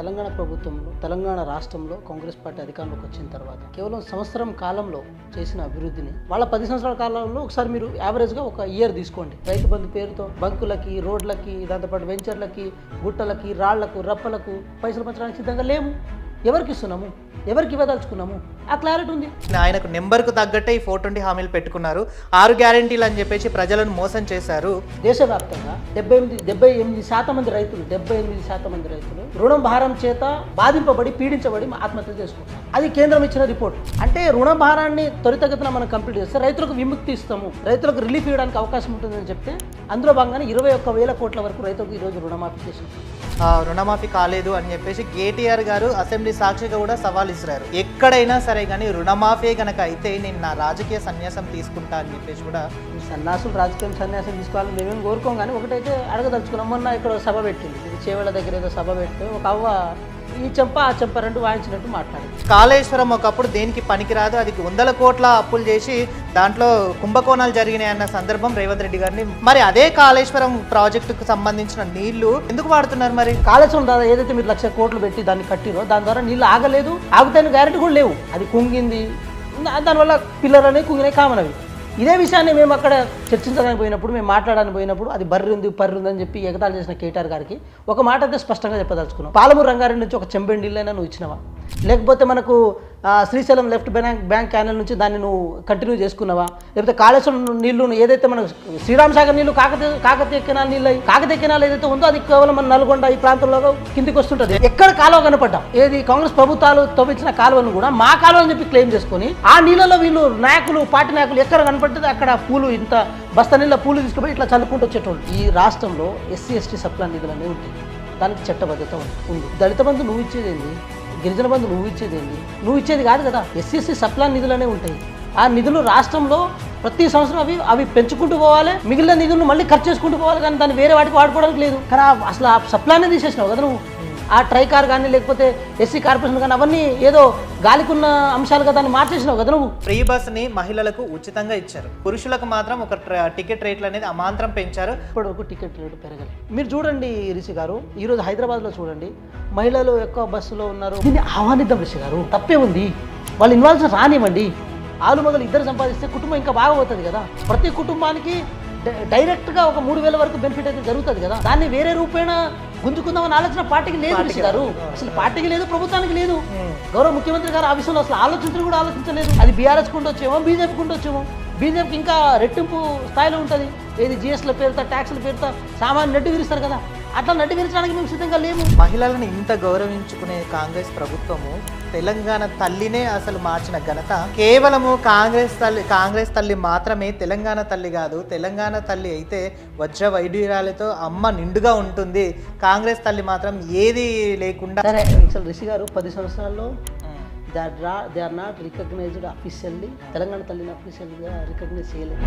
తెలంగాణ ప్రభుత్వంలో తెలంగాణ రాష్ట్రంలో కాంగ్రెస్ పార్టీ అధికారంలోకి వచ్చిన తర్వాత కేవలం సంవత్సరం కాలంలో చేసిన అభివృద్ధిని వాళ్ళ 10 సంవత్సరాల కాలంలో ఒకసారి మీరు యావరేజ్గా ఒక ఇయర్ తీసుకోండి. రైతు బంధు పేరుతో బంకులకి, రోడ్లకి, దాంతోపాటు వెంచర్లకి, గుట్టలకి, రాళ్లకు, రప్పలకు పైసలు పంచడానికి సిద్ధంగా లేము. ఎవరికి ఇస్తున్నాము, ఎవరికి ఇవ్వదలుచుకున్నాము, ఆ క్లారిటీ ఉంది. ఆయనకు నెంబర్కు తగ్గట్టే ఈ 420 హామీలు పెట్టుకున్నారు. 6 గ్యారెంటీలు అని చెప్పేసి ప్రజలను మోసం చేశారు. దేశవ్యాప్తంగా 78% మంది రైతులు 78% మంది రైతులు రుణం భారం చేత బాధింపబడి పీడించబడి ఆత్మహత్య చేసుకుంటారు. అది కేంద్రం ఇచ్చిన రిపోర్ట్. అంటే రుణ భారాన్ని త్వరితగతిన మనం కంప్లీట్ చేస్తే రైతులకు విముక్తి ఇస్తాము, రైతులకు రిలీఫ్ ఇవ్వడానికి అవకాశం ఉంటుందని చెప్తే అందులో భాగంగానే 21,000 కోట్ల వరకు రైతులకు ఈరోజు రుణమాఫీ చేసింది. రుణమాఫీ కాలేదు అని చెప్పేసి కేటీఆర్ గారు అసెంబ్లీ సాక్షిగా కూడా సవాల్ ఇస్తారు. ఎక్కడైనా సరే కానీ రుణమాఫీ కనుక అయితే నేను నా రాజకీయ సన్యాసం తీసుకుంటా అని చెప్పేసి కూడా. సన్యాసులు రాజకీయం సన్యాసం తీసుకోవాలని మేమేం కోరుకోం, కానీ ఒకటైతే అడగదలుచుకున్నాం. మొన్న ఇక్కడ సభ పెట్టింది, ఇది చేవెళ్ళ దగ్గర ఏదో సభ పెడితే ఒక అవ్వ ఈ చెంప ఆ చెంప రెండు వాయించినట్టు మాట్లాడింది. కాళేశ్వరం ఒకప్పుడు దేనికి పనికిరాదు, అది 100 కోట్ల అప్పులు చేసి దాంట్లో కుంభకోణాలు జరిగినాయి అన్న సందర్భం రేవంత్ రెడ్డి గారిని. మరి అదే కాళేశ్వరం ప్రాజెక్టుకు సంబంధించిన నీళ్లు ఎందుకు వాడుతున్నారు? మరి కాళేశ్వరం ద్వారా ఏదైతే మీరు 1,00,000 కోట్లు పెట్టి దాన్ని కట్టిరో దాని ద్వారా నీళ్ళు ఆగలేదు, ఆగుతాయని గ్యారెంటీ కూడా లేవు. అది కుంగింది, దానివల్ల పిల్లలు అనేవి కుంగినాయి, కామన్ అవి. ఇదే విషయాన్ని మేము అక్కడ చర్చించడానికి పోయినప్పుడు, మేము మాట్లాడడానికి పోయినప్పుడు అది పర్రి ఉంది అని చెప్పి ఎగతాళి చేసిన కేటీఆర్ గారికి ఒక మాట అయితే స్పష్టంగా చెప్పదలుచుకున్నాం. పాలమూరు రంగారెడ్డి నుంచి ఒక చెంబెండి నీళ్ళైనా నువ్వు ఇచ్చినవా? లేకపోతే మనకు శ్రీశైలం లెఫ్ట్ బ్యాంక్ క్యానల్ నుంచి దాన్ని నువ్వు కంటిన్యూ చేసుకున్నావా? లేకపోతే కాళేశ్వరం నీళ్లు ఏదైతే మనకు శ్రీరామ్ సాగర్ నీళ్లు కాకతీయ కెనాల్ నీళ్ళు కాకతీయ కెనాల్ ఏదైతే ఉందో అది కేవలం మన నల్గొండ ఈ ప్రాంతంలో కిందికి వస్తుంటుంది. ఎక్కడ కాలువ కనపడ్డాం, ఏది కాంగ్రెస్ ప్రభుత్వాలు తవ్వించిన కాలువను కూడా మా కాలువ అని చెప్పి క్లెయిమ్ చేసుకొని ఆ నీళ్ళలో వీళ్ళు నాయకులు, పార్టీ నాయకులు ఎక్కడ కనపడ్డది అక్కడ పూలు, ఇంత బస్తా నీళ్ళ పూలు తీసుకుపోయి ఇట్లా చల్లుకుంటూ వచ్చేటోళ్ళు. ఈ రాష్ట్రంలో ఎస్సీ ఎస్టీ సప్లా నిధులు అనేవి ఉంటాయి, దానికి చట్టబద్ధత ఉంది. దళిత బంధు నువ్వు ఇచ్చేదేంది, గిరిజన బంధు నువ్వు ఇచ్చేదేంటి? నువ్వు ఇచ్చేది కాదు కదా. ఎస్సీ సప్లా నిధులనే ఉంటాయి. ఆ నిధులు రాష్ట్రంలో ప్రతి సంవత్సరం అవి పెంచుకుంటూ పోవాలి, మిగిలిన నిధులను మళ్ళీ ఖర్చు చేసుకుంటూ పోవాలి, కానీ దాన్ని వేరే వాటికి వాడుకోవడానికి లేదు. కానీ అసలు ఆ సప్లానే తీసేసినావు కదా నువ్వు. ఆ ట్రైకార్ కానీ లేకపోతే ఎస్సీ కార్పొరేషన్ కానీ అవన్నీ ఏదో గాలికున్న అంశాలుగా దాన్ని మార్చేసినావు కదా నువ్వు. ఫ్రీ బస్ని మహిళలకు ఉచితంగా ఇచ్చారు, పురుషులకు మాత్రం ఒక టికెట్ రేట్లు అనేది అమాంతరం పెంచారు. ఇప్పుడు ఒక టికెట్ రేటు పెరగలేదు. మీరు చూడండి రిషి గారు, ఈరోజు హైదరాబాద్లో చూడండి, మహిళలు ఎక్కువ బస్సులో ఉన్నారు. దీన్ని ఆహ్వానిద్దాం రిషి గారు, తప్పే ఉంది. వాళ్ళు ఇన్వాల్వ్ రానివ్వండి. ఆలు మొదలు ఇద్దరు సంపాదిస్తే కుటుంబం ఇంకా బాగా పోతుంది కదా. ప్రతి కుటుంబానికి డైరెక్ట్గా ఒక 3,000 వరకు బెనిఫిట్ అయితే జరుగుతుంది కదా. దాన్ని వేరే రూపేణ గుంజుకుందామని ఆలోచన పార్టీకి లేదు రిషి గారు, అసలు పార్టీకి లేదు, ప్రభుత్వానికి లేదు. గౌరవ ముఖ్యమంత్రి గారు ఆ విషయంలో అసలు ఆలోచించడం కూడా ఆలోచించలేదు. అది బీఆర్ఎస్కి ఉండొచ్చేమో, బీజేపీకి ఉండొచ్చేమో. బీజేపీకి ఇంకా రెట్టింపు స్థాయిలో ఉంటుంది. ఏది జిఎస్ల పేరుతో, ట్యాక్స్ల పేరుతో సామాన్య నడ్డి విరుస్తారు కదా, అట్లా నడ్డి విరచడానికి మేము సిద్ధంగా లేము. మహిళలను ఇంత గౌరవించుకునే కాంగ్రెస్ ప్రభుత్వము తెలంగాణ తల్లినే అసలు మార్చిన ఘనత కేవలము కాంగ్రెస్ తల్లి మాత్రమే. తెలంగాణ తల్లి కాదు. తెలంగాణ తల్లి అయితే వజ్ర వైడ్యూరాలతో అమ్మ నిండుగా ఉంటుంది. కాంగ్రెస్ తల్లి మాత్రం ఏది లేకుండా. సరే అసలు రిషి గారు 10 సంవత్సరాల్లో they are not recognised officially. Telangana తల్లిని అఫీషియల్గా రికగ్నైజ్ చేయలేదు.